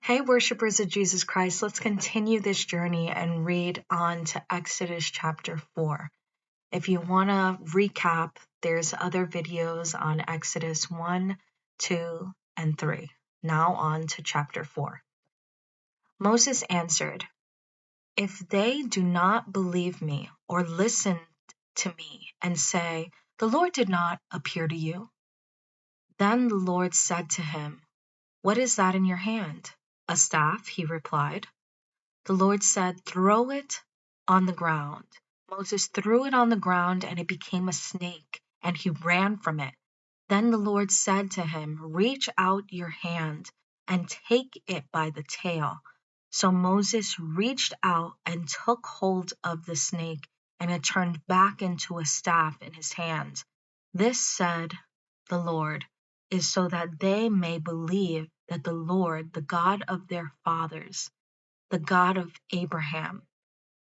Hey, worshippers of Jesus Christ, let's continue this journey and read on to Exodus chapter 4. If you want to recap, there's other videos on Exodus 1, 2, and 3. Now on to chapter 4. Moses answered, "If they do not believe me or listen to me and say, 'The Lord did not appear to you,' then the Lord said to him, 'What is that in your hand?' 'A staff,' he replied. The Lord said, 'Throw it on the ground.' Moses threw it on the ground, and it became a snake, and he ran from it. Then the Lord said to him, 'Reach out your hand and take it by the tail.' So Moses reached out and took hold of the snake, and it turned back into a staff in his hand. This, said the Lord, is so that they may believe that the Lord, the God of their fathers, the God of Abraham,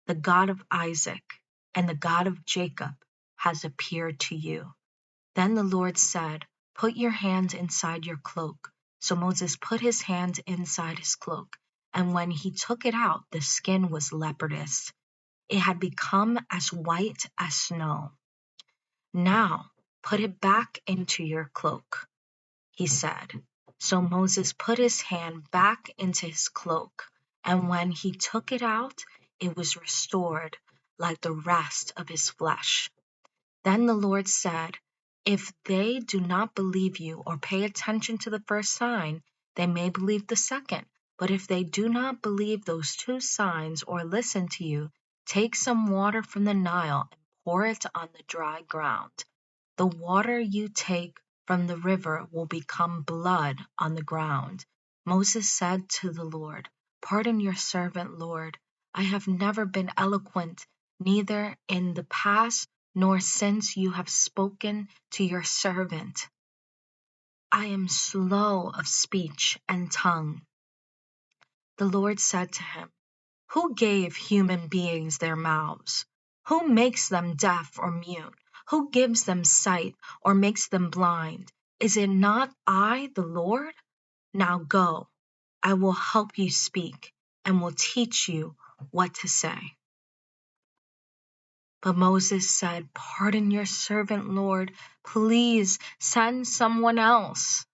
the God of Isaac, and the God of Jacob, has appeared to you." Then the Lord said, "Put your hand inside your cloak." So Moses put his hand inside his cloak, and when he took it out, the skin was leprous. It had become as white as snow. "Now put it back into your cloak," he said. So Moses put his hand back into his cloak, and when he took it out, it was restored like the rest of his flesh. Then the Lord said, "If they do not believe you or pay attention to the first sign, they may believe the second. But if they do not believe those two signs or listen to you, take some water from the Nile and pour it on the dry ground. The water you take from the river will become blood on the ground." Moses said to the Lord, "Pardon your servant, Lord. I have never been eloquent, neither in the past nor since you have spoken to your servant. I am slow of speech and tongue." The Lord said to him, "Who gave human beings their mouths? Who makes them deaf or mute? Who gives them sight or makes them blind? Is it not I, the Lord? Now go, I will help you speak and will teach you what to say." But Moses said, "Pardon your servant, Lord. Please send someone else."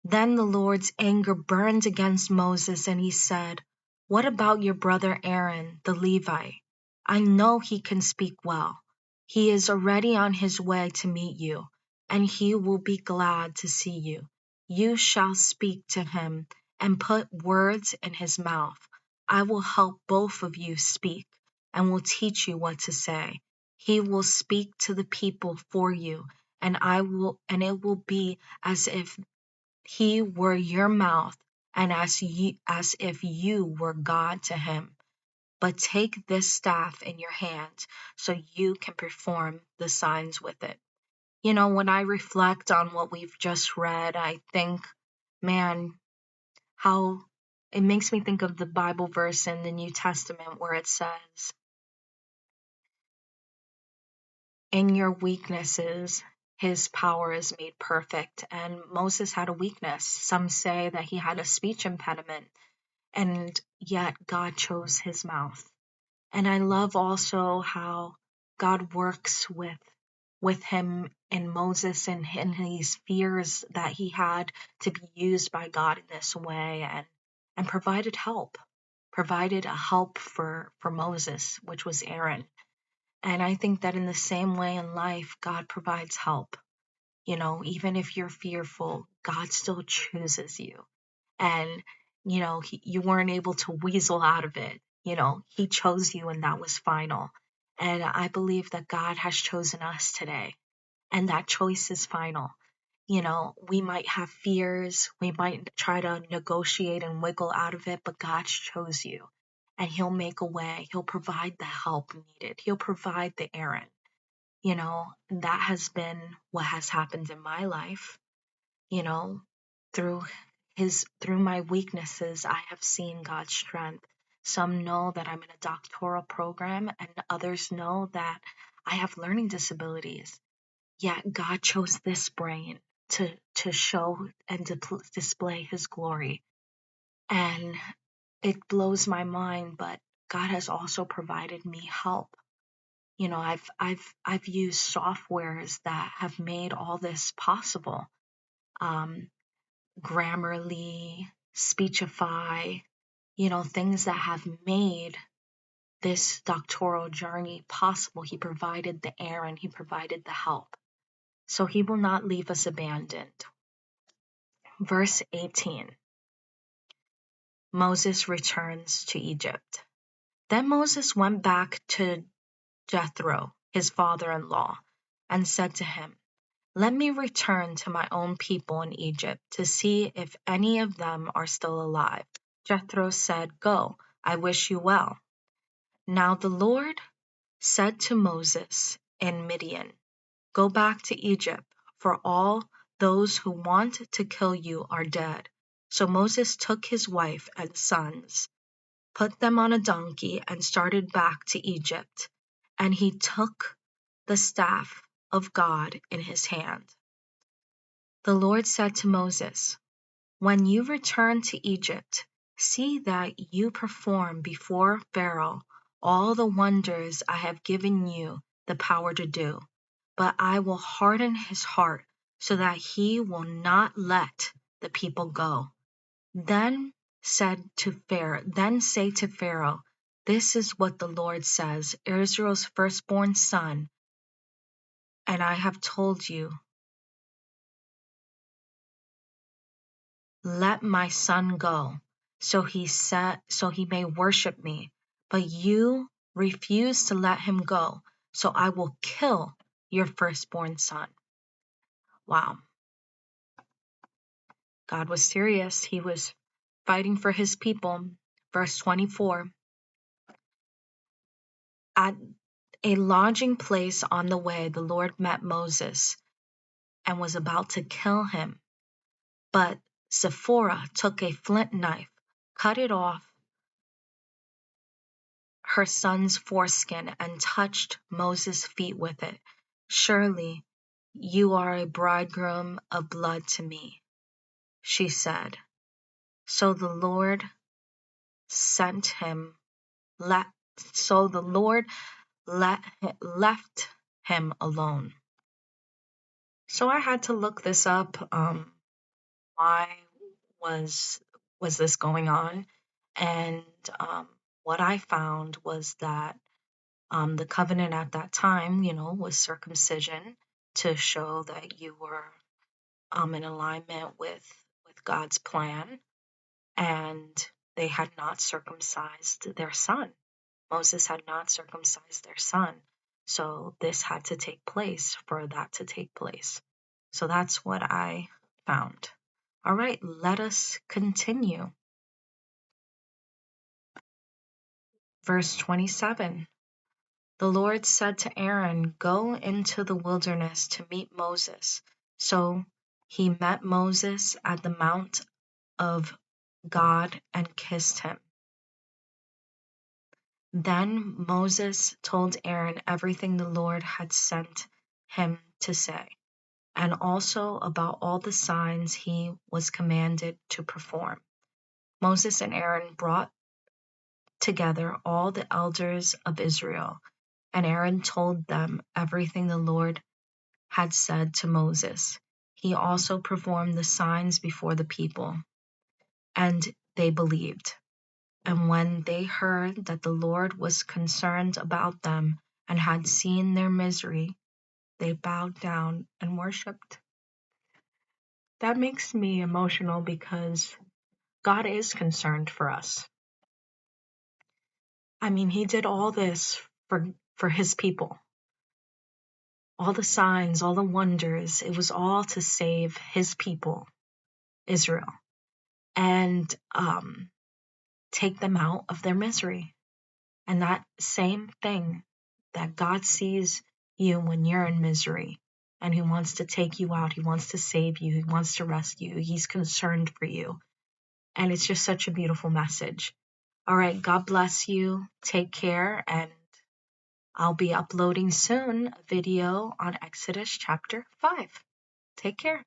Then the Lord's anger burned against Moses, and he said, "What about your brother Aaron, the Levite? I know he can speak well. He is already on his way to meet you, and he will be glad to see you. You shall speak to him and put words in his mouth. I will help both of you speak and will teach you what to say. He will speak to the people for you, and it will be as if he were your mouth, and as if you were God to him. But take this staff in your hand so you can perform the signs with it." When I reflect on what we've just read, I think, man, how it makes me think of the Bible verse in the New Testament where it says, "In your weaknesses, his power is made perfect." And Moses had a weakness. Some say that he had a speech impediment, and yet God chose his mouth. And I love also how God works with him and Moses and his fears that he had to be used by God in this way, and provided a help for Moses, which was Aaron. And I think that in the same way in life, God provides help. Even if you're fearful, God still chooses you. And, you weren't able to weasel out of it. He chose you, and that was final. And I believe that God has chosen us today, and that choice is final. We might have fears, we might try to negotiate and wiggle out of it, but God chose you, and he'll make a way. He'll provide the help needed. He'll provide the errand. That has been what has happened in my life. Through through my weaknesses, I have seen God's strength. Some know that I'm in a doctoral program, and others know that I have learning disabilities. Yet God chose this brain. to show and to display his glory. And it blows my mind, but God has also provided me help. You know, I've used softwares that have made all this possible. Grammarly, Speechify, you know, things that have made this doctoral journey possible. He provided the air and he provided the help. So he will not leave us abandoned. Verse 18. Moses returns to Egypt. Then Moses went back to Jethro, his father-in-law, and said to him, "Let me return to my own people in Egypt to see if any of them are still alive." Jethro said, "Go, I wish you well." Now the Lord said to Moses in Midian, "Go back to Egypt, for all those who want to kill you are dead." So Moses took his wife and sons, put them on a donkey, and started back to Egypt. And he took the staff of God in his hand. The Lord said to Moses, "When you return to Egypt, see that you perform before Pharaoh all the wonders I have given you the power to do. But I will harden his heart so that he will not let the people go. Then say to Pharaoh, this is what the Lord says, Israel's firstborn son, and I have told you, let my son go, so he may worship me. But you refuse to let him go, so I will kill your firstborn son." Wow. God was serious. He was fighting for his people. Verse 24. At a lodging place on the way, the Lord met Moses and was about to kill him. But Zipporah took a flint knife, cut it off her son's foreskin, and touched Moses' feet with it. "Surely you are a bridegroom of blood to me," she said. So the Lord left him alone. So I had to look this up. Why was this going on? And what I found was that the covenant at that time, was circumcision to show that you were in alignment with God's plan, and they had not circumcised their son. Moses had not circumcised their son. So this had to take place for that to take place. So that's what I found. All right, let us continue. Verse 27. The Lord said to Aaron, "Go into the wilderness to meet Moses." So he met Moses at the mount of God and kissed him. Then Moses told Aaron everything the Lord had sent him to say, and also about all the signs he was commanded to perform. Moses and Aaron brought together all the elders of Israel, and Aaron told them everything the Lord had said to Moses. He also performed the signs before the people, and they believed. And when they heard that the Lord was concerned about them and had seen their misery, they bowed down and worshipped. That makes me emotional because God is concerned for us. I mean, he did all this for his people. All the signs, all the wonders, it was all to save his people, Israel, and take them out of their misery. And that same thing that God sees you when you're in misery, and he wants to take you out, he wants to save you, he wants to rescue you, he's concerned for you. And it's just such a beautiful message. All right, God bless you. Take care, and I'll be uploading soon a video on Exodus chapter 5. Take care.